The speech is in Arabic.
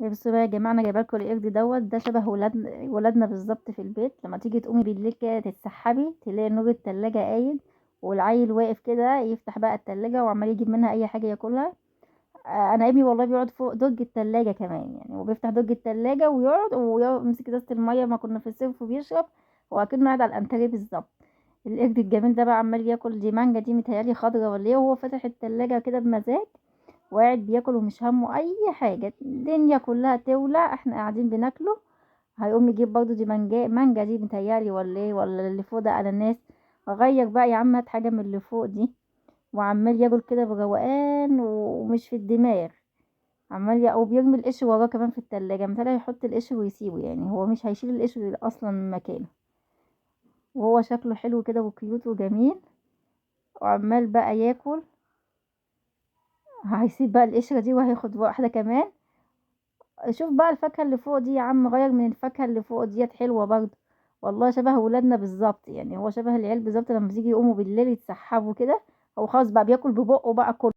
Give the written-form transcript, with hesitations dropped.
بصوا بقى يا جماعه، انا جايبه لكم القرد ده شبه ولادنا بالظبط في البيت. لما تيجي تقومي بالليل كده تتسحبي تلاقي نور التلاجة قايد، والعيل واقف كده يفتح بقى التلاجة وعمال يجيب منها اي حاجه ياكلها. انا ابني والله بيقعد فوق درج التلاجة كمان، يعني هو بيفتح درج التلاجة ويقعد ويمسك ازازه الميه ما كنا في الصيف وبيشرب، هو اكنه قاعد على الانتريه بالظبط. القرد الجميل ده بقى عمال ياكل دي مانجا، دي متهيألي خضرا ولا ايه، وهو فاتح التلاجة كده بمزاج وقاعد بياكل ومش همه اي حاجه، الدنيا كلها تولع احنا قاعدين بناكله. هيقوم يجيب برضه دي مانجا دي متهيألي ولا ايه، ولا اللي فوق ده اناناس. غير بقى يا عم، هات حاجه من اللي فوق دي. وعمال ياكل كده بروقان ومش في الدماغ. وبيرمي القشر وراه كمان في التلاجة، مثلا يحط القشر ويسيبه، يعني هو مش هيشيل القشر اصلا من مكانه. وهو شكله حلو كده وكيوت وجميل، وعمال بقى ياكل. هيسيب بقى القشرة دي وهياخد واحدة كمان. شوف بقى الفاكهة اللي فوق دي يا عم، غير من الفاكهة اللي فوق ديت حلوة برضه. والله شبه ولادنا بالظبط، يعني هو شبه العيال بالظبط لما بيجي يقوموا بالليل يتسحبوا كده. هو خلاص بقى بياكل ببقه بقى كله.